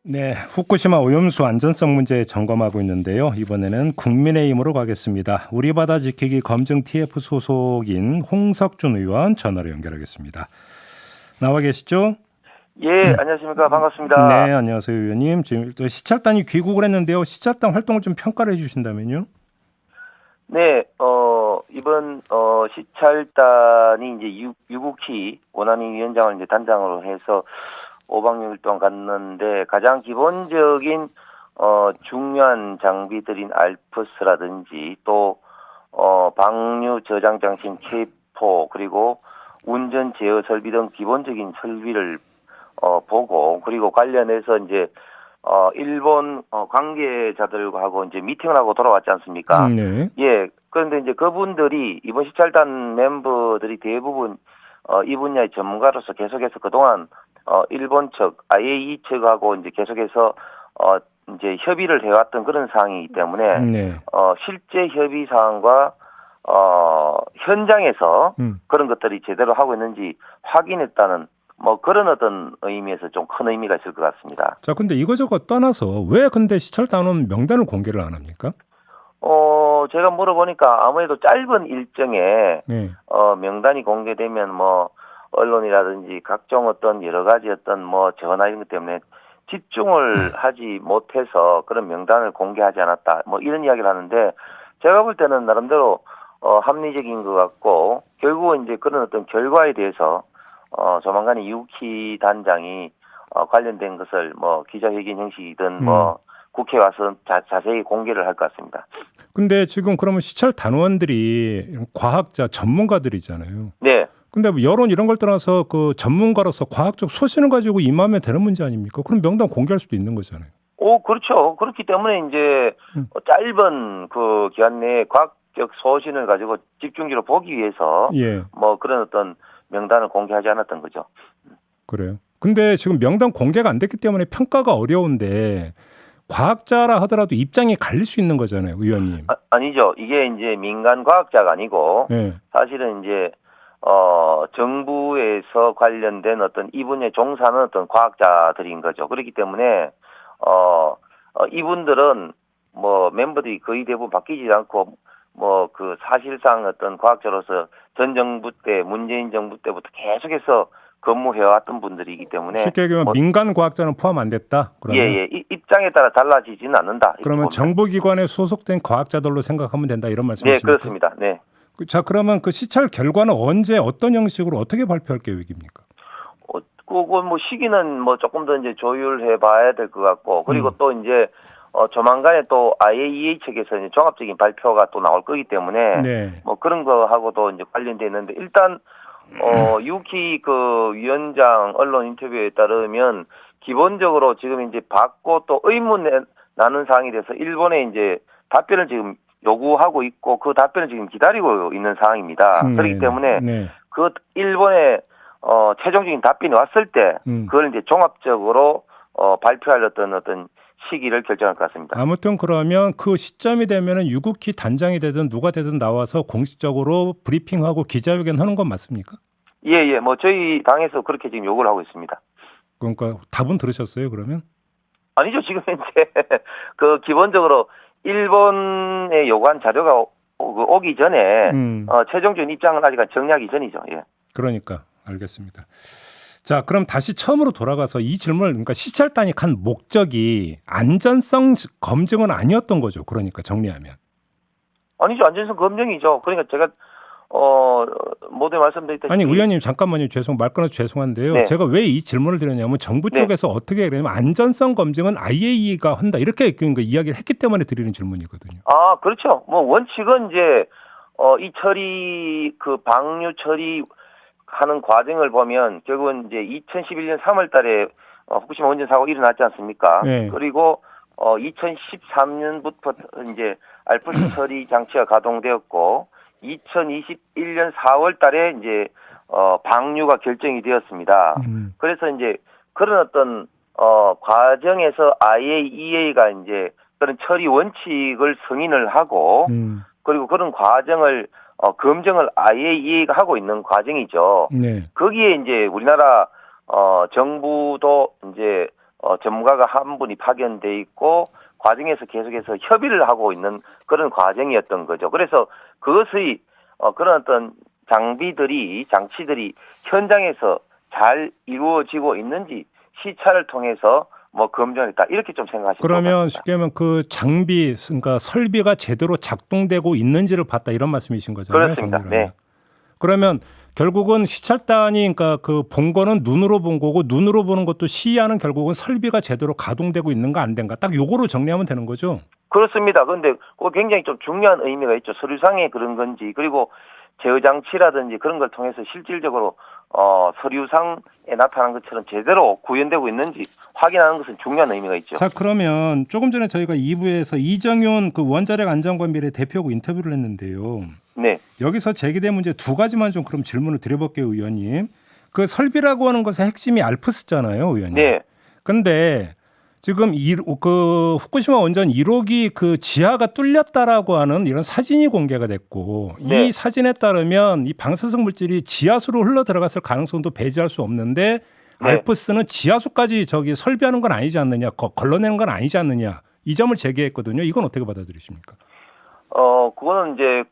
네, 후쿠시마 오염수 안전성 문제 점검하고 있는데요. 이번에는 국민의힘으로 가겠습니다. 우리 바다 지키기 검증 TF 소속인 홍석준 의원 전화로 연결하겠습니다. 나와 계시죠? 예, 안녕하십니까. 네, 반갑습니다. 안녕하세요, 의원님. 지금 또 시찰단이 귀국을 했는데요. 시찰단 활동을 좀 평가를 해주신다면요? 네, 이번, 시찰단이 이제 유국희 원안위 위원장을 이제 단장으로 해서 5박 6일 동안 갔는데 가장 기본적인, 중요한 장비들인 알프스라든지 또, 방류 저장 장치 K4 그리고 운전 제어 설비 등 기본적인 설비를 보고 그리고 관련해서 이제 일본 관계자들과 하고 이제 미팅을 하고 돌아왔지 않습니까? 네. 예. 그런데 이제 그분들이 이번 시찰단 멤버들이 대부분 이 분야의 전문가로서 계속해서 그동안 일본 측, IAEA 측하고 이제 계속해서 이제 협의를 해왔던 그런 사항이기 때문에 네. 실제 협의 사항과 현장에서 음. 그런 것들이 제대로 하고 있는지 확인했다는 뭐 그런 어떤 의미에서 좀 큰 의미가 있을 것 같습니다. 자, 근데 이거저거 떠나서 왜 근데 시찰단은 명단을 공개를 안 합니까? 제가 물어보니까 아무래도 짧은 일정에 네. 명단이 공개되면 뭐 언론이라든지 각종 어떤 여러 가지 어떤 뭐 전화 이런 것 때문에 집중을 하지 못해서 그런 명단을 공개하지 않았다. 뭐 이런 이야기를 하는데 제가 볼 때는 나름대로 합리적인 것 같고 결국은 이제 그런 어떤 결과에 대해서 조만간에 유키 단장이 관련된 것을 뭐 기자회견 형식이든 뭐 국회에 와서 자세히 공개를 할 것 같습니다. 근데 지금 그러면 시찰 단원들이 과학자 전문가들이잖아요. 네. 근데 뭐 여론 이런 걸 떠나서 그 전문가로서 과학적 소신을 가지고 임하면 되는 문제 아닙니까? 그럼 명단 공개할 수도 있는 거잖아요. 그렇죠. 그렇기 때문에 이제 짧은 그 기간 내에 과학적 소신을 가지고 집중적으로 보기 위해서 예, 뭐 그런 어떤 명단을 공개하지 않았던 거죠. 그래요. 근데 지금 명단 공개가 안 됐기 때문에 평가가 어려운데 과학자라 하더라도 입장이 갈릴 수 있는 거잖아요, 의원님. 아니죠. 이게 이제 민간 과학자가 아니고 예. 사실은 이제 정부에서 관련된 어떤 이 분야에 종사하는 어떤 과학자들인 거죠. 그렇기 때문에 이분들은 뭐 멤버들이 거의 대부분 바뀌지 않고 뭐 그 사실상 어떤 과학자로서 전 정부 때 문재인 정부 때부터 계속해서 근무해왔던 분들이기 때문에 쉽게 얘기하면 뭐 민간 과학자는 포함 안 됐다. 그러면 예예 입장에 따라 달라지지는 않는다 이렇게 그러면 봅니다. 정보기관에 소속된 과학자들로 생각하면 된다 이런 네 말씀이십니까? 그렇습니다. 네. 자, 그러면 그 시찰 결과는 언제 어떤 형식으로 어떻게 발표할 계획입니까? 그건 뭐 시기는 뭐 조금 더 이제 조율해 봐야 될 것 같고 그리고 또 이제 조만간에 또 IAEA 측에서 이제 종합적인 발표가 또 나올 거기 때문에 네. 뭐 그런 거하고도 이제 관련돼 있는데 일단 유키 그 위원장 언론 인터뷰에 따르면 기본적으로 지금 이제 받고 또 의문 나는 사항이 돼서 일본에 이제 답변을 지금 요구하고 있고 그 답변을 지금 기다리고 있는 상황입니다. 그렇기 네. 때문에 네. 그 일본에 최종적인 답변이 왔을 때 그걸 이제 종합적으로 발표할 어떤 시기를 결정할 것 같습니다. 아무튼 그러면 그 시점이 되면은 유국희 단장이 되든 누가 되든 나와서 공식적으로 브리핑하고 기자회견 하는 건 맞습니까? 예. 뭐 저희 당에서 그렇게 지금 요구를 하고 있습니다. 그러니까 답은 들으셨어요, 그러면? 아니죠. 지금 이제 그 기본적으로 일본에 요구한 자료가 오기 전에 최종적인 입장은 아직 정리하기 전이죠. 예. 그러니까 알겠습니다. 자, 그럼 다시 처음으로 돌아가서 이 질문을 그러니까 시찰단이 간 목적이 안전성 검증은 아니었던 거죠. 그러니까 정리하면. 아니죠. 안전성 검증이죠. 그러니까 제가 모두 말씀드렸다시피 아니 의원님 잠깐만요. 말 끊어서 죄송한데요. 네. 제가 왜 이 질문을 드렸냐면 정부 네. 쪽에서 어떻게 그러냐면 안전성 검증은 IAEA가 한다 이렇게 그 이야기를 했기 때문에 드리는 질문이거든요. 아 그렇죠. 뭐 원칙은 이제 이 처리 그 방류 처리 하는 과정을 보면 결국은 이제 2011년 3월달에 후쿠시마 원전 사고 일어났지 않습니까? 네. 그리고 2013년부터 이제 알프스 처리 장치가 가동되었고 2021년 4월달에 이제 방류가 결정이 되었습니다. 그래서 이제 그런 어떤 과정에서 IAEA가 이제 그런 처리 원칙을 승인을 하고 그리고 그런 과정을 검증을 IAEA가 하고 있는 과정이죠. 네. 거기에 이제 우리나라 정부도 이제 전문가가 한 분이 파견돼 있고 과정에서 계속해서 협의를 하고 있는 그런 과정이었던 거죠. 그래서 그것의 그런 어떤 장치들이 현장에서 잘 이루어지고 있는지 시찰을 통해서 뭐 검증했다 이렇게 좀 생각하시면 그러면 쉽게 하면 그 장비, 그러니까 설비가 제대로 작동되고 있는지를 봤다 이런 말씀이신 거잖아요. 그렇습니다. 정리를. 네. 그러면 결국은 시찰단이 그러니까 그 본 거는 눈으로 본 거고 눈으로 보는 것도 시야는 결국은 설비가 제대로 가동되고 있는가 안 된가 딱 요거로 정리하면 되는 거죠. 그렇습니다. 그런데 그거 굉장히 좀 중요한 의미가 있죠. 서류상에 그런 건지 그리고 제어 장치라든지 그런 걸 통해서 실질적으로 서류상에 나타난 것처럼 제대로 구현되고 있는지 확인하는 것은 중요한 의미가 있죠. 자, 그러면 조금 전에 저희가 2부에서 이정윤 그 원자력 안전관 비례 대표하고 인터뷰를 했는데요. 네. 여기서 제기된 문제 두 가지만 좀 그럼 질문을 드려볼게요, 의원님. 그 설비라고 하는 것의 핵심이 알프스잖아요, 의원님. 네. 근데 지금 그 후쿠시마 원전 1호기 그 지하가 뚫렸다라고 하는 이런 사진이 공개가 됐고 네. 이 사진에 따르면 이 방사성 물질이 지하수로 흘러 들어갔을 가능성도 배제할 수 없는데 네. 알프스는 지하수까지 저기 설비하는 건 아니지 않느냐, 걸러내는 건 아니지 않느냐 이 점을 제기했거든요. 이건 어떻게 받아들이십니까? 그거는 이제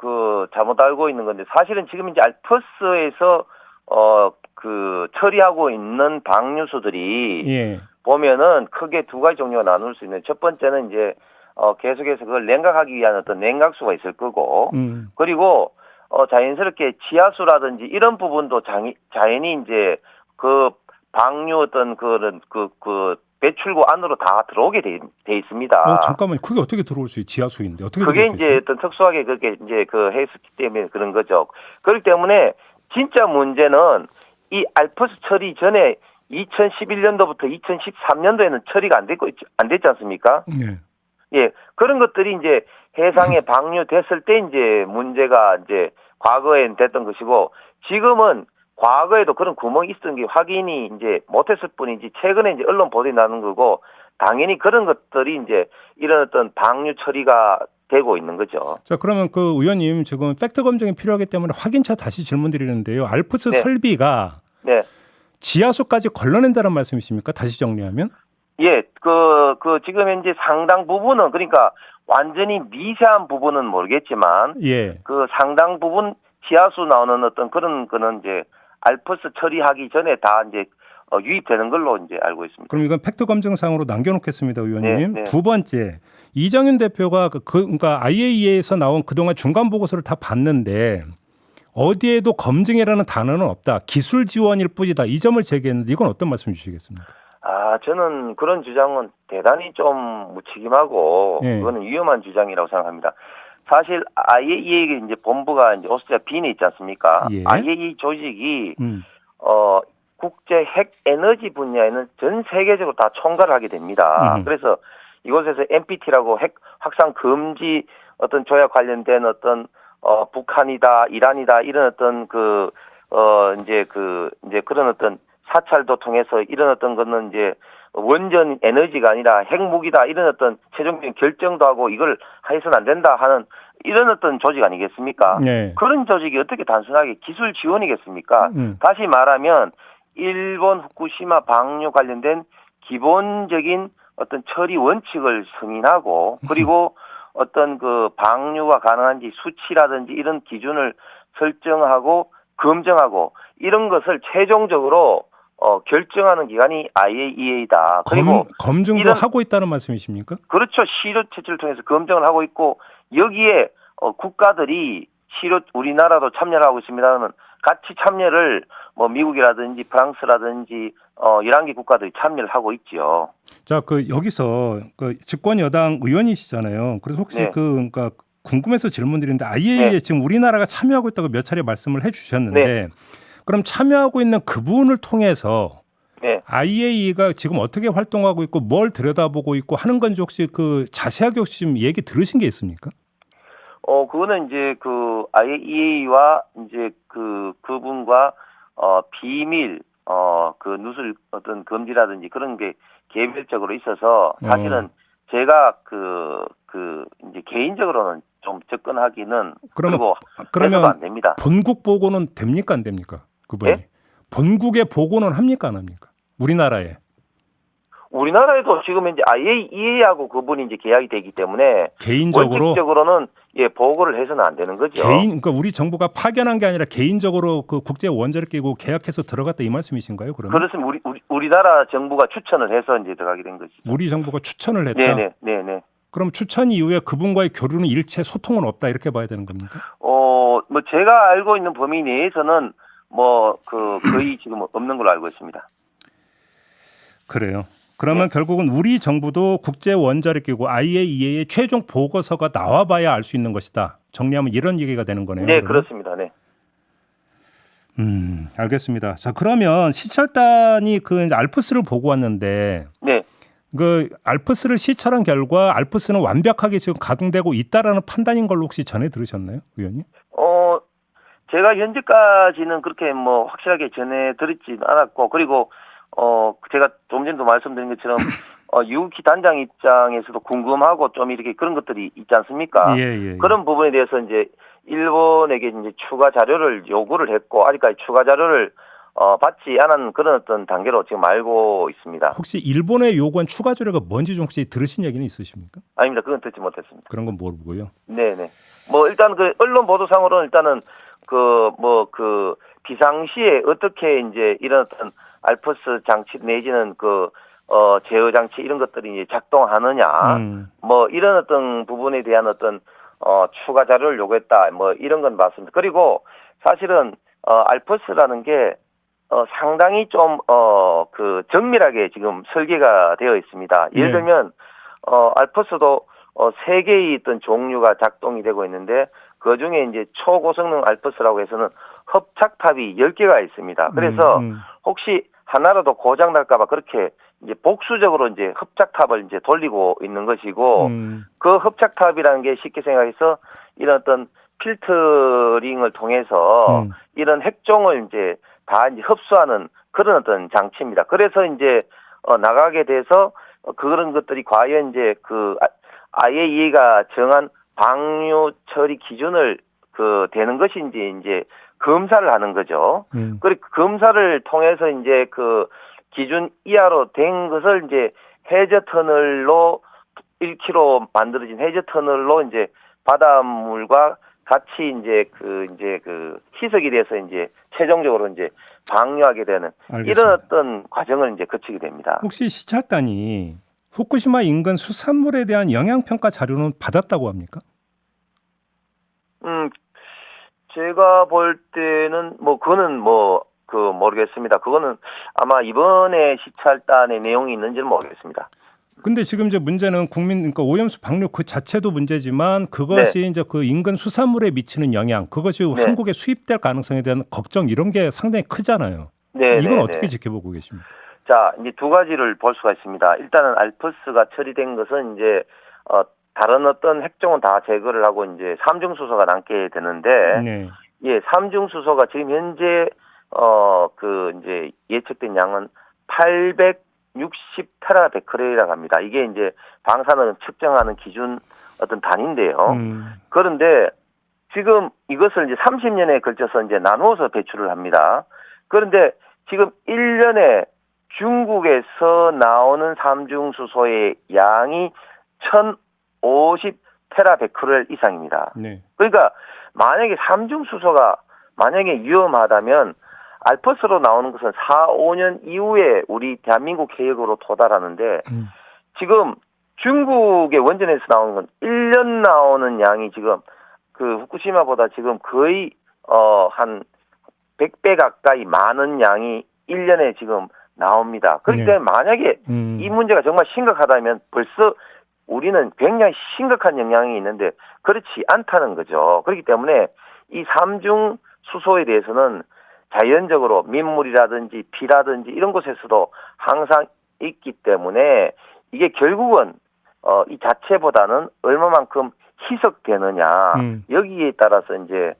잘못 알고 있는 건데 사실은 지금 이제 알프스에서 처리하고 있는 방류수들이 예. 보면은 크게 두 가지 종류가 나눌 수 있는 첫 번째는 이제 계속해서 그걸 냉각하기 위한 어떤 냉각수가 있을 거고 그리고 자연스럽게 지하수라든지 이런 부분도 자연히 이제 그 방류 어떤 그런 그 배출구 안으로 다 들어오게 돼 있습니다. 잠깐만요. 그게 어떻게 들어올 수 있어요? 지하수인데 어떻게 그게 들어올 수 이제 있어요? 어떤 특수하게 그렇게 이제 했었기 때문에 그런 거죠. 그렇기 때문에 진짜 문제는 이 알프스 처리 전에 2011년도부터 2013년도에는 처리가 안 됐지 않습니까? 네. 예, 그런 것들이 이제 해상에 방류됐을 때 이제 문제가 이제 과거엔 됐던 것이고 지금은 과거에도 그런 구멍이 있었던 게 확인이 이제 못했을 뿐이지 최근에 이제 언론 보도에 나는 거고 당연히 그런 것들이 이제 이런 어떤 방류 처리가 되고 있는 거죠. 자, 그러면 그 의원님 지금 팩트 검증이 필요하기 때문에 확인차 다시 질문 드리는데요. 알프스 네. 설비가 네. 지하수까지 걸러낸다는 말씀이십니까? 다시 정리하면? 예, 지금 현재 상당 부분은 그러니까 완전히 미세한 부분은 모르겠지만 예. 그 상당 부분 지하수 나오는 어떤 그런 거는 이제 알프스 처리하기 전에 다 이제 유입되는 걸로 이제 알고 있습니다. 그럼 이건 팩트 검증상으로 남겨놓겠습니다, 의원님. 네, 네. 두 번째, 이정윤 대표가 그러니까 IAEA에서 나온 그동안 중간 보고서를 다 봤는데 어디에도 검증이라는 단어는 없다. 기술 지원일 뿐이다. 이 점을 제기했는데 이건 어떤 말씀 주시겠습니까? 저는 그런 주장은 대단히 좀 무책임하고 예. 그거는 위험한 주장이라고 생각합니다. 사실 IAEA 이제 본부가 이제 오스트리아 빈에 있지 않습니까? 예. IAEA 조직이 국제 핵 에너지 분야에는 전 세계적으로 다 총괄을 하게 됩니다. 그래서 이곳에서 NPT라고 핵 확산 금지 어떤 조약 관련된 어떤 북한이다, 이란이다 이런 어떤 이제 그런 어떤 사찰도 통해서 이런 어떤 거는 이제 원전 에너지가 아니라 핵무기다 이런 어떤 최종적인 결정도 하고 이걸 해서는 안 된다 하는 이런 어떤 조직 아니겠습니까? 네. 그런 조직이 어떻게 단순하게 기술 지원이겠습니까? 다시 말하면 일본 후쿠시마 방류 관련된 기본적인 어떤 처리 원칙을 승인하고 그리고 어떤 그 방류가 가능한지 수치라든지 이런 기준을 설정하고 검증하고 이런 것을 최종적으로 결정하는 기관이 IAEA다. 그리고 검증도 하고 있다는 말씀이십니까? 그렇죠. 시료 채취를 통해서 검증을 하고 있고 여기에 국가들이 우리나라도 참여를 하고 있습니다만 같이 참여를 뭐 미국이라든지 프랑스라든지 11개 국가들이 참여를 하고 있죠. 자, 여기서 집권 여당 의원이시잖아요. 그래서 혹시 네. 그러니까 궁금해서 질문드리는데 IAEA에 네. 지금 우리나라가 참여하고 있다고 몇 차례 말씀을 해주셨는데 네. 그럼 참여하고 있는 그분을 통해서 네. IAEA가 지금 어떻게 활동하고 있고 뭘 들여다보고 있고 하는 건지 혹시 자세하게 혹시 좀 얘기 들으신 게 있습니까? 그거는 이제 IAEA와 이제 그분과 비밀 누설 어떤 금지라든지 그런 게 개별적으로 있어서 사실은 제가 이제 개인적으로는 좀 접근하기는 그러면 안 됩니다. 본국 보고는 됩니까 안 됩니까? 그분이 네? 본국에 보고는 합니까 안 합니까? 우리나라에 우리나라에도 지금 이제 IAEA하고 그분이 이제 계약이 되기 때문에 개인적으로 원칙적으로는 보고를 해서는 안 되는 거죠. 그러니까 우리 정부가 파견한 게 아니라 개인적으로 그 국제 원자력 기구 계약해서 들어갔다 이 말씀이신가요? 그러면 그렇습니다. 우리나라 정부가 추천을 해서 이제 들어가게 된 거죠. 우리 정부가 추천을 했다. 네네. 그럼 추천 이후에 그분과의 교류는 일체 소통은 없다 이렇게 봐야 되는 겁니까? 뭐 제가 알고 있는 범위 내에서는 거의 지금 없는 걸로 알고 있습니다. 그래요. 그러면 결국은 우리 정부도 국제 원자력 기구 IAEA의 최종 보고서가 나와봐야 알 수 있는 것이다. 정리하면 이런 얘기가 되는 거네요. 네, 그러면? 그렇습니다. 네. 알겠습니다. 자, 그러면 시찰단이 그 이제 알프스를 보고 왔는데, 네. 그 알프스를 시찰한 결과 알프스는 완벽하게 지금 가동되고 있다라는 판단인 걸로 혹시 전해 들으셨나요, 의원님? 제가 현재까지는 그렇게 확실하게 전해 드리진 않았고, 그리고 제가 좀 전에도 말씀드린 것처럼 유키 단장 입장에서도 궁금하고 좀 이렇게 그런 것들이 있지 않습니까? 예. 그런 부분에 대해서 이제 일본에게 이제 추가 자료를 요구를 했고 아직까지 추가 자료를 받지 않은 그런 어떤 단계로 지금 알고 있습니다. 혹시 일본에 요구한 추가 자료가 뭔지 좀 혹시 들으신 얘기는 있으십니까? 아닙니다. 그건 듣지 못했습니다. 그런 건 모르고요. 네네. 일단 그 언론 보도상으로는 일단은 비상시에 어떻게 이제 이런 어떤 알프스 장치 내지는 제어 장치 이런 것들이 이제 작동하느냐, 이런 어떤 부분에 대한 어떤 추가 자료를 요구했다, 이런 건 맞습니다. 그리고 사실은 알프스라는 게 상당히 좀 정밀하게 지금 설계가 되어 있습니다. 예를 들면 알프스도 3개의 어떤 종류가 작동이 되고 있는데 그 중에 이제 초고성능 알프스라고 해서는 협착탑이 10개가 있습니다. 그래서 혹시 하나라도 고장 날까봐 그렇게 이제 복수적으로 이제 협착탑을 이제 돌리고 있는 것이고 그 협착탑이라는 게 쉽게 생각해서 이런 어떤 필터링을 통해서 이런 핵종을 이제 다 이제 흡수하는 그런 어떤 장치입니다. 그래서 이제 나가게 돼서 그런 것들이 과연 이제 IAEA가 정한 방류 처리 기준을 되는 것인지 이제 검사를 하는 거죠. 그리고 검사를 통해서 이제 기준 이하로 된 것을 이제 해저 터널로 1km 만들어진 해저 터널로 이제 바닷물과 같이 이제 희석이 돼서 이제 최종적으로 이제 방류하게 되는 알겠습니다. 이런 어떤 과정을 이제 거치게 됩니다. 혹시 시찰단이 후쿠시마 인근 수산물에 대한 영향 평가 자료는 받았다고 합니까? 제가 볼 때는 그거는 모르겠습니다. 그거는 아마 이번에 시찰단의 내용이 있는지는 모르겠습니다. 근데 지금 이제 문제는 그러니까 오염수 방류 그 자체도 문제지만 그것이 이제 그 인근 수산물에 미치는 영향, 그것이 한국에 수입될 가능성에 대한 걱정 이런 게 상당히 크잖아요. 이건 어떻게 지켜보고 계십니까? 자, 이제 두 가지를 볼 수가 있습니다. 일단은 알프스가 처리된 것은 이제 다른 어떤 핵종은 다 제거를 하고 이제 삼중수소가 남게 되는데, 삼중수소가 지금 현재 이제 예측된 양은 860테라베크렐이라고 합니다. 이게 이제 방사능 측정하는 기준 어떤 단위인데요. 그런데 지금 이것을 이제 30년에 걸쳐서 이제 나누어서 배출을 합니다. 그런데 지금 1년에 중국에서 나오는 삼중수소의 양이 1050테라베크렐 이상입니다. 그러니까 만약에 삼중수소가 만약에 위험하다면 알프스로 나오는 것은 4, 5년 이후에 우리 대한민국 해역으로 도달하는데 지금 중국의 원전에서 나오는 건 1년 나오는 양이 지금 후쿠시마보다 지금 거의 한 100배 가까이 많은 양이 1년에 지금 나옵니다. 그렇기 때문에 만약에 이 문제가 정말 심각하다면 벌써 우리는 굉장히 심각한 영향이 있는데 그렇지 않다는 거죠. 그렇기 때문에 이 삼중 수소에 대해서는 자연적으로 민물이라든지 피라든지 이런 곳에서도 항상 있기 때문에 이게 결국은 이 자체보다는 얼마만큼 희석되느냐 여기에 따라서 이제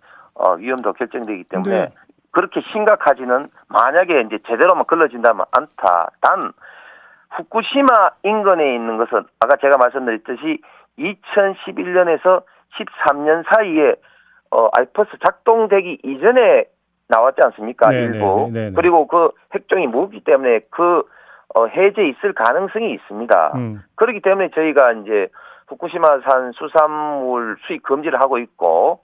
위험도 결정되기 때문에 그렇게 심각하지는 만약에 이제 제대로만 걸러진다면 않다. 단 후쿠시마 인근에 있는 것은 아까 제가 말씀드렸듯이 2011년에서 13년 사이에 알프스 작동되기 이전에 나왔지 않습니까? 일부. 그리고 그 핵종이 무겁기 때문에 해제 있을 가능성이 있습니다. 그렇기 때문에 저희가 이제 후쿠시마산 수산물 수입 금지를 하고 있고,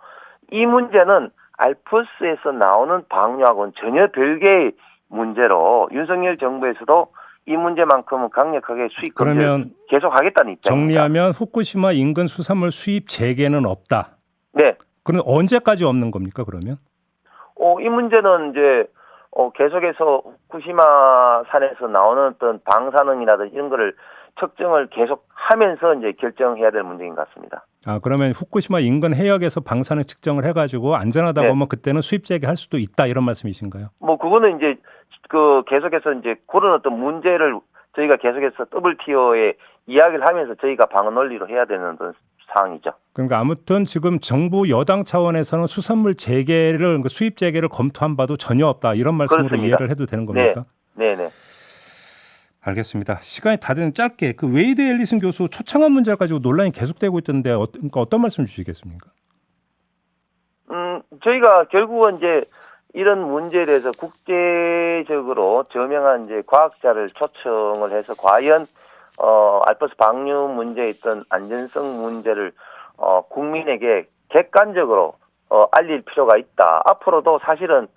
이 문제는 알프스에서 나오는 방류하고는 전혀 별개의 문제로 윤석열 정부에서도 이 문제만큼은 강력하게 수입 금지를 그러면 계속하겠다는 입장입니다. 정리하면 후쿠시마 인근 수산물 수입 재개는 없다. 네. 그럼 언제까지 없는 겁니까, 그러면? 이 문제는 이제 계속해서 후쿠시마산에서 나오는 어떤 방사능이라든지 이런 거를 측정을 계속 하면서 이제 결정해야 될 문제인 것 같습니다. 아, 그러면 후쿠시마 인근 해역에서 방사능 측정을 해가지고 안전하다고 네. 하면 그때는 수입 재개할 수도 있다 이런 말씀이신가요? 뭐 그거는 이제 계속해서 이제 그런 어떤 문제를 저희가 계속해서 WTO에 이야기를 하면서 저희가 방어 논리로 해야 되는 어떤 사항이죠. 그러니까 아무튼 지금 정부 여당 차원에서는 수산물 재개를 그러니까 수입 재개를 검토한 바도 전혀 없다 이런 말씀으로 그렇습니다. 이해를 해도 되는 겁니까? 네. 알겠습니다. 시간이 다 되는 짧게 그 웨이드 앨리슨 교수 초청한 문제 가지고 논란이 계속되고 있던데 그러니까 어떤 말씀 주시겠습니까? 저희가 결국은 이제 이런 문제에 대해서 국제적으로 저명한 이제 과학자를 초청을 해서 과연 알프스 방류 문제에 있던 안전성 문제를 국민에게 객관적으로 알릴 필요가 있다. 앞으로도 사실은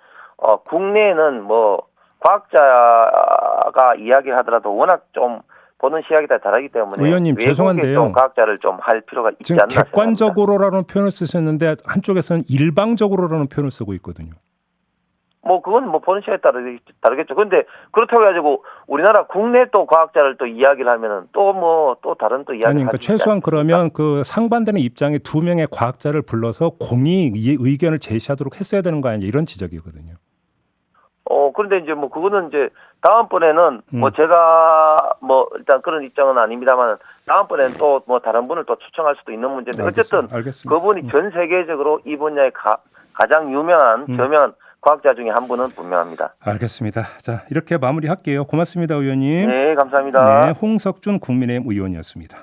국내에는 뭐 과학자가 이야기하더라도 워낙 좀 보는 시각이 다 다르기 때문에 의원님 외국에 죄송한데요. 좀 과학자를 좀 할 필요가 있지 지금 않나 생각합니다. 객관적으로라는 표현을 쓰셨는데 한쪽에서는 일방적으로라는 표현을 쓰고 있거든요. 뭐 그건 뭐 보는 시각에 다르겠죠. 근데 그렇다고 해가지고 우리나라 국내 또 과학자를 또 이야기를 하면은 또 다른 또 이야기를 아니 그러니까 하지 최소한 않습니까? 그러면 그 상반되는 입장에 두 명의 과학자를 불러서 공히 이 의견을 제시하도록 했어야 되는 거 아니냐 이런 지적이거든요. 그런데 이제 뭐 그거는 이제 다음번에는 뭐 제가 뭐 일단 그런 입장은 아닙니다만 다음번에는 또 뭐 다른 분을 또 추천할 수도 있는 문제인데 어쨌든 알겠습니다. 그분이 전 세계적으로 이 분야의 가장 유명한 저명한 과학자 중에 한 분은 분명합니다. 알겠습니다. 자 이렇게 마무리할게요. 고맙습니다, 의원님. 네, 감사합니다. 네, 홍석준 국민의힘 의원이었습니다.